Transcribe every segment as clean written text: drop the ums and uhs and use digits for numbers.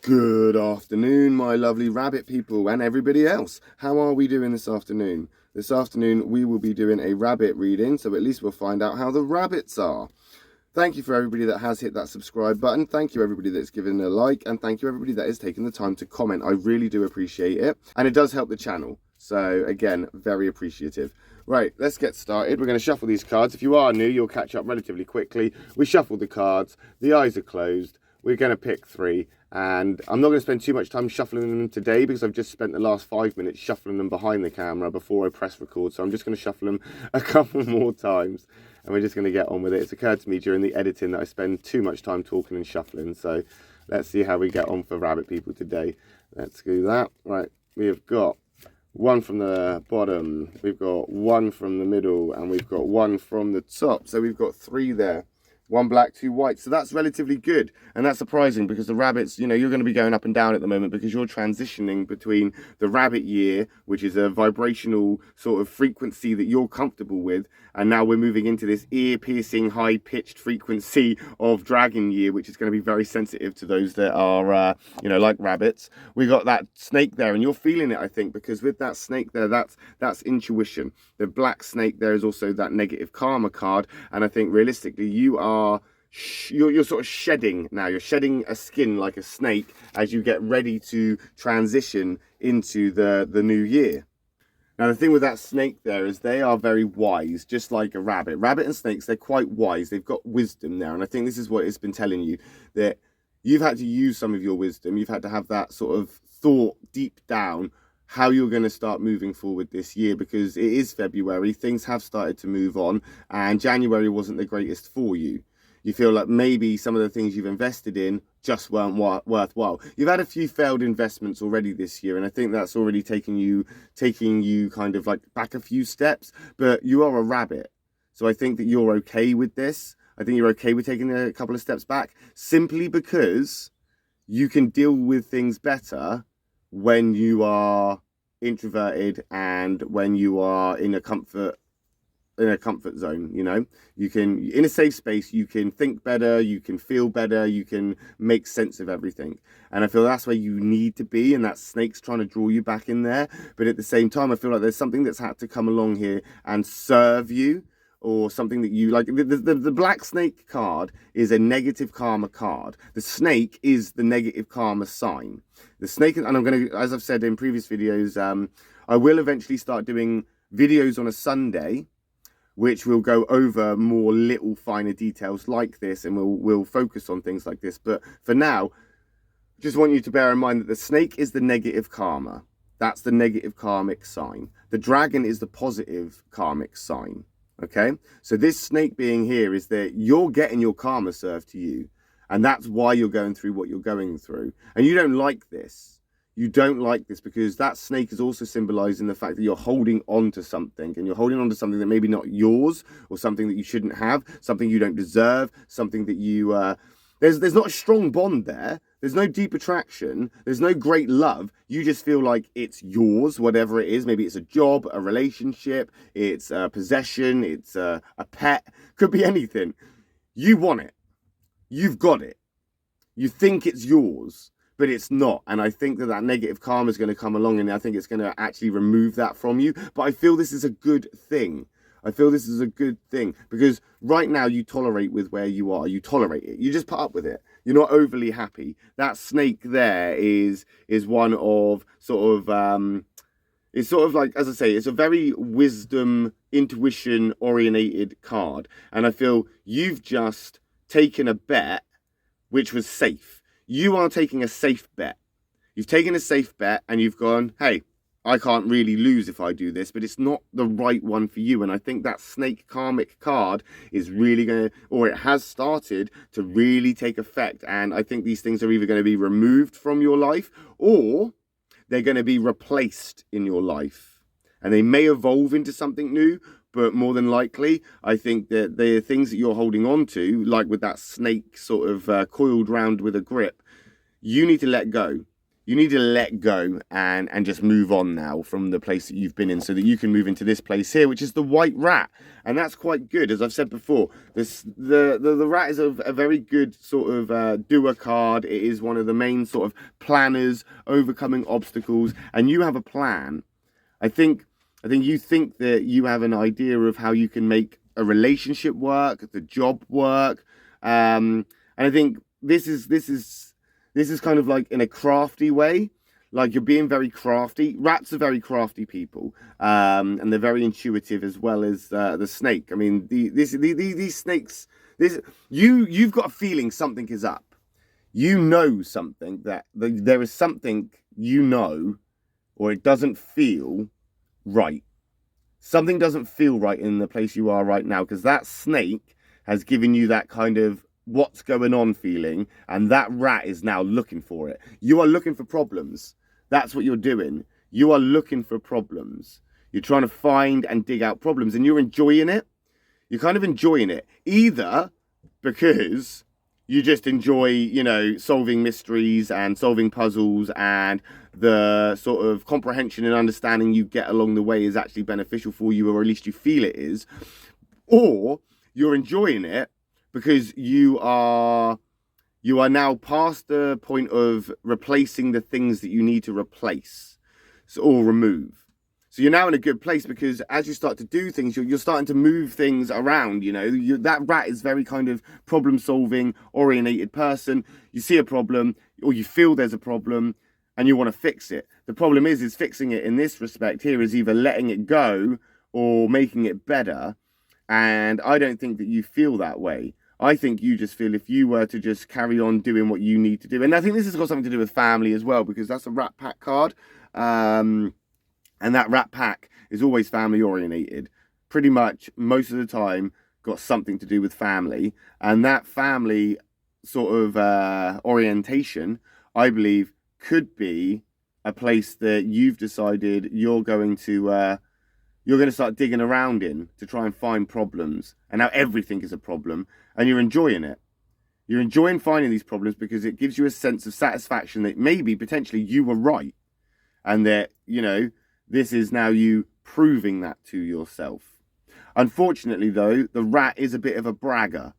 Good afternoon, my lovely rabbit people and everybody else. How are we doing this afternoon? This afternoon we will be doing a rabbit reading, so at least we'll find out how the rabbits are. Thank you for everybody that has hit that subscribe button. Thank you everybody that's given a like, and thank you everybody that has taken the time to comment. I really do appreciate it, and it does help the channel. So again, very appreciative. Right, let's get started. We're going to shuffle these cards. If you are new, you'll catch up relatively quickly. We shuffled the cards. The eyes are closed. We're going to pick three, and I'm not going to spend too much time shuffling them today because I've just spent the last 5 minutes shuffling them behind the camera before I press record. So I'm just going to shuffle them a couple more times, and we're just going to get on with it. It's occurred to me during the editing that I spend too much time talking and shuffling. So let's see how we get on for rabbit people today. Let's do that. Right, we have got one from the bottom, we've got one from the middle, and we've got one from the top. So we've got three there. One black, two white. So that's relatively good. And that's surprising because the rabbits, you know, you're going to be going up and down at the moment because you're transitioning between the rabbit year, which is a vibrational sort of frequency that you're comfortable with. And now we're moving into this ear-piercing, high-pitched frequency of dragon year, which is going to be very sensitive to those that are, you know, like rabbits. We got that snake there, and you're feeling it, I think, because with that snake there, that's intuition. The black snake there is also that negative karma card. And I think realistically, you're sort of shedding now. You're shedding a skin like a snake as you get ready to transition into the new year. Now, the thing with that snake there is they are very wise, just like a rabbit. Rabbit and snakes, they're quite wise. They've got wisdom there. And I think this is what it's been telling you, that you've had to use some of your wisdom. You've had to have that sort of thought deep down how you're going to start moving forward this year, because it is February. Things have started to move on, and January wasn't the greatest for you. You feel like maybe some of the things you've invested in just weren't worthwhile. You've had a few failed investments already this year, and I think that's already taking you kind of like back a few steps, but you are a rabbit. So I think that you're okay with this. I think you're okay with taking a couple of steps back, simply because you can deal with things better when you are introverted and when you are in a comfort zone. You know, you can, in a safe space, you can think better, you can feel better, you can make sense of everything. And I feel that's where you need to be, and that snake's trying to draw you back in there. But at the same time, I feel like there's something that's had to come along here and serve you, or something that you like. The black snake card is a negative karma card. The snake is the negative karma sign. The snake, and I'm going to, as I've said in previous videos, I will eventually start doing videos on a Sunday, which will go over more little finer details like this, and we'll focus on things like this. But for now, just want you to bear in mind that the snake is the negative karma. That's the negative karmic sign. The dragon is the positive karmic sign. Okay, so this snake being here is that you're getting your karma served to you, and that's why you're going through what you're going through. And you don't like this. You don't like this because that snake is also symbolizing the fact that you're holding on to something, and you're holding on to something that maybe not yours, or something that you shouldn't have, something you don't deserve, something that you there's not a strong bond there. There's no deep attraction. There's no great love. You just feel like it's yours, whatever it is. Maybe it's a job, a relationship, it's a possession, it's a pet. Could be anything. You want it. You've got it. You think it's yours, but it's not. And I think that negative karma is going to come along, and I think it's going to actually remove that from you. But I feel this is a good thing. I feel this is a good thing because right now you tolerate with where you are. You tolerate it. You just put up with it. You're not overly happy. That snake there is one of sort of, it's sort of like, as I say, it's a very wisdom, intuition orientated card. And I feel you've just taken a bet which was safe. You are taking a safe bet. You've taken a safe bet and you've gone, hey, I can't really lose if I do this, but it's not the right one for you. And I think that snake karmic card is really going to, or it has started to really take effect. And I think these things are either going to be removed from your life, or they're going to be replaced in your life. And they may evolve into something new, but more than likely, I think that the things that you're holding on to, like with that snake sort of coiled round with a grip, you need to let go. you need to let go and just move on now from the place that you've been in, so that you can move into this place here, which is the white rat. And that's quite good. As I've said before, the rat is a very good sort of doer card. It is one of the main sort of planners, overcoming obstacles, and you have a plan. I think you think that you have an idea of how you can make a relationship work, the job work, and I think this is kind of like in a crafty way. Like, you're being very crafty. Rats are very crafty people, and they're very intuitive, as well as the snake. I mean, these snakes. You've got a feeling something is up. You know something, that there is something, or it doesn't feel right. Something doesn't feel right in the place you are right now, because that snake has given you that kind of what's going on feeling, and that rat is now looking for it. You are looking for problems. That's what you're doing. You are looking for problems. You're trying to find and dig out problems, and you're enjoying it. You're kind of enjoying it, either because you just enjoy, solving mysteries and solving puzzles, and the sort of comprehension and understanding you get along the way is actually beneficial for you, or at least you feel it is. Or you're enjoying it because you are now past the point of replacing the things that you need to replace, or remove. So you're now in a good place, because as you start to do things, you're starting to move things around. That rat is very kind of problem-solving, orientated person. You see a problem, or you feel there's a problem, and you want to fix it. The problem is fixing it in this respect here is either letting it go or making it better. And I don't think that you feel that way. I think you just feel, if you were to just carry on doing what you need to do. And I think this has got something to do with family as well, because that's a rat pack card. And that rat pack is always family orientated. Pretty much most of the time got something to do with family. And that family sort of orientation, I believe, could be a place that you've decided you're going to start digging around in to try and find problems. And now everything is a problem, and you're enjoying it. You're enjoying finding these problems because it gives you a sense of satisfaction that maybe potentially you were right, and that, this is now you proving that to yourself. Unfortunately, though, the rat is a bit of a bragger.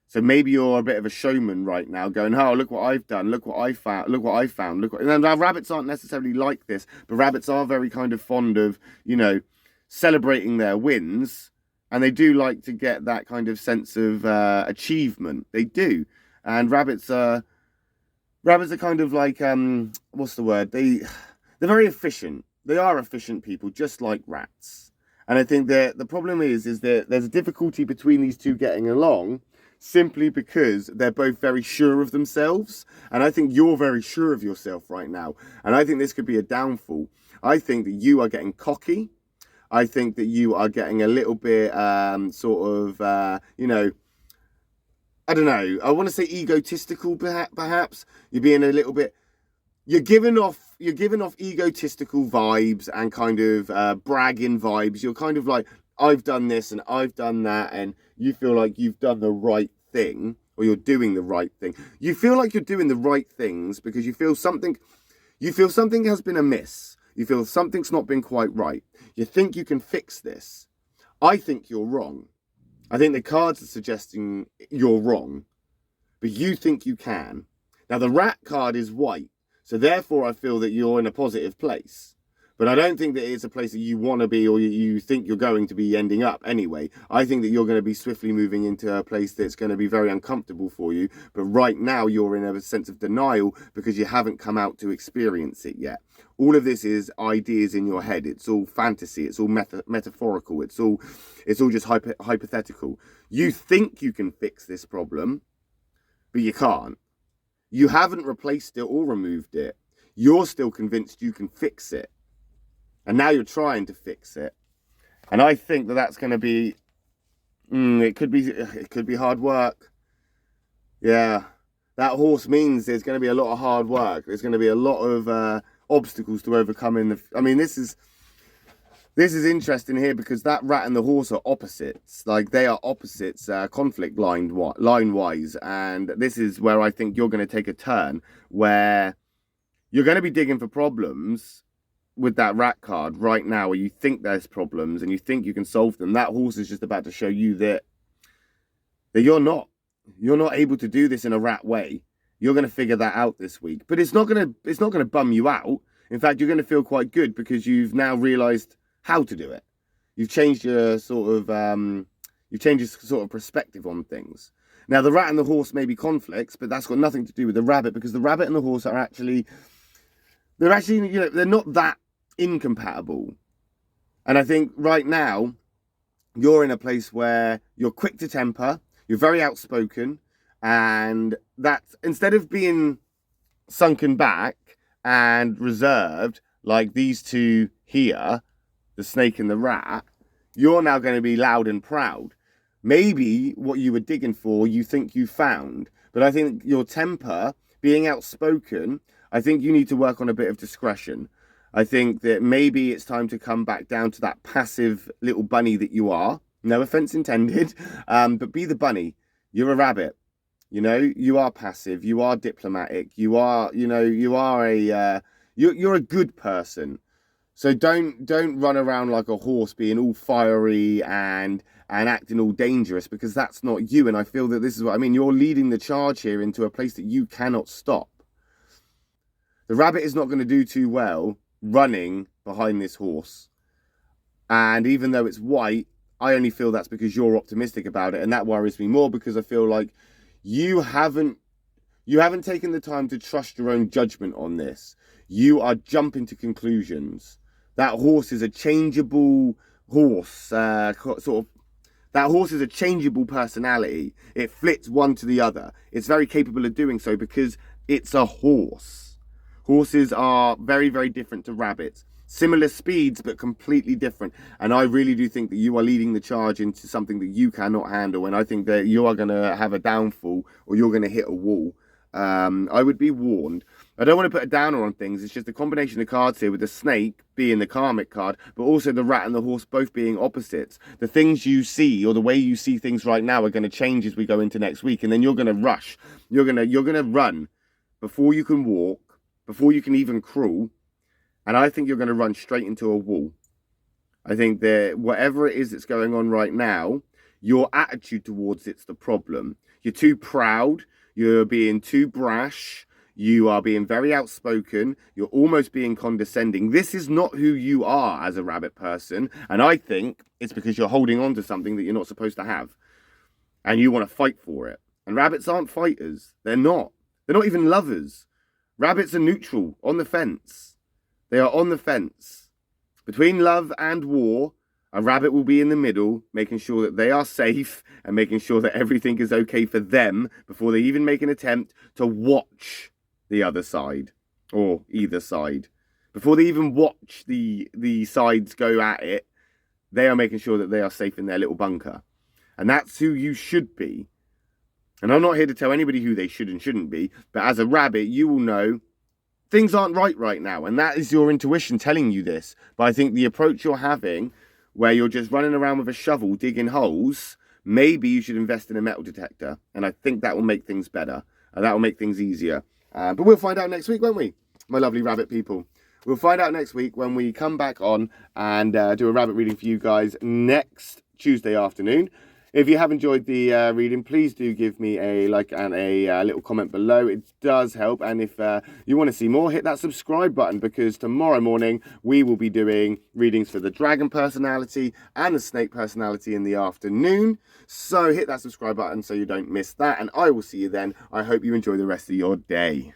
So maybe you're a bit of a showman right now, going, oh, look what I've done, look what I found, Now, rabbits aren't necessarily like this, but rabbits are very kind of fond of, celebrating their wins, and they do like to get that kind of sense of achievement. They do. And rabbits are kind of like, what's the word? They're very efficient. They are efficient people, just like rats. And I think that the problem is that there's a difficulty between these two getting along, simply because they're both very sure of themselves. And I think you're very sure of yourself right now. And I think this could be a downfall. I think that you are getting cocky. I think that you are getting a little bit I don't know. I want to say egotistical, perhaps. You're being a little bit. You're giving off egotistical vibes and kind of bragging vibes. You're kind of like, I've done this and I've done that, and you feel like you've done the right thing, or you're doing the right thing. You feel like you're doing the right things because you feel something has been amiss. You feel something's not been quite right. You think you can fix this. I think you're wrong. I think the cards are suggesting you're wrong, but you think you can. Now, the rat card is white, so therefore I feel that you're in a positive place. But I don't think that it's a place that you want to be, or you think you're going to be ending up anyway. I think that you're going to be swiftly moving into a place that's going to be very uncomfortable for you. But right now you're in a sense of denial because you haven't come out to experience it yet. All of this is ideas in your head. It's all fantasy. It's all metaphorical. It's all just hypothetical. You think you can fix this problem, but you can't. You haven't replaced it or removed it. You're still convinced you can fix it. And now you're trying to fix it. And I think that that's going to be, it could be hard work. Yeah. That horse means there's going to be a lot of hard work. There's going to be a lot of obstacles to overcome this is interesting here, because that rat and the horse are opposites. Like, they are opposites, conflict line-wise. And this is where I think you're going to take a turn where you're going to be digging for problems with that rat card right now, where you think there's problems and you think you can solve them. That horse is just about to show you that you're not able to do this in a rat way. You're going to figure that out this week, but it's not going to bum you out. In fact, you're going to feel quite good because you've now realized how to do it. You've changed your sort of perspective on things. Now, the rat and the horse may be conflicts, but that's got nothing to do with the rabbit, because the rabbit and the horse are actually, they're not that incompatible. And I think right now you're in a place where you're quick to temper, you're very outspoken, and that instead of being sunken back and reserved like these two here, the snake and the rat, you're now going to be loud and proud. Maybe what you were digging for, you think you found, but I think your temper, being outspoken, I think you need to work on a bit of discretion. I think that maybe it's time to come back down to that passive little bunny that you are. No offense intended, but be the bunny. You're a rabbit. You are passive. You are diplomatic. You're a good person. So don't run around like a horse being all fiery and acting all dangerous, because that's not you. And I feel that this is what I mean. You're leading the charge here into a place that you cannot stop. The rabbit is not going to do too well running behind this horse. And even though it's white, I only feel that's because you're optimistic about it. And that worries me more, because I feel like you haven't taken the time to trust your own judgment on this. You are jumping to conclusions. That horse is a changeable horse, that horse is a changeable personality. It flits one to the other. It's very capable of doing so because it's a horse. Horses are very, very different to rabbits. Similar speeds, but completely different. And I really do think that you are leading the charge into something that you cannot handle. And I think that you are going to have a downfall, or you're going to hit a wall. I would be warned. I don't want to put a downer on things. It's just a combination of cards here, with the snake being the karmic card, but also the rat and the horse both being opposites. The things you see, or the way you see things right now, are going to change as we go into next week. And then you're going to rush. You're going to run before you can walk, before you can even crawl. And I think you're going to run straight into a wall. I think that whatever it is that's going on right now, your attitude towards it's the problem. You're too proud. You're being too brash. You are being very outspoken. You're almost being condescending. This is not who you are as a rabbit person. And I think it's because you're holding on to something that you're not supposed to have. And you want to fight for it. And rabbits aren't fighters. They're not. They're not even lovers. Rabbits are neutral, on the fence. They are on the fence. Between love and war, a rabbit will be in the middle, making sure that they are safe and making sure that everything is okay for them before they even make an attempt to watch the other side, or either side. Before they even watch the sides go at it, they are making sure that they are safe in their little bunker. And that's who you should be. And I'm not here to tell anybody who they should and shouldn't be, but as a rabbit, you will know things aren't right now. And that is your intuition telling you this. But I think the approach you're having, where you're just running around with a shovel digging holes, maybe you should invest in a metal detector. And I think that will make things better. And that will make things easier. But we'll find out next week, won't we, my lovely rabbit people? We'll find out next week when we come back on and do a rabbit reading for you guys next Tuesday afternoon. If you have enjoyed the reading, please do give me a like and a little comment below. It does help. And if you want to see more, hit that subscribe button, because tomorrow morning we will be doing readings for the dragon personality and the snake personality in the afternoon. So hit that subscribe button so you don't miss that. And I will see you then. I hope you enjoy the rest of your day.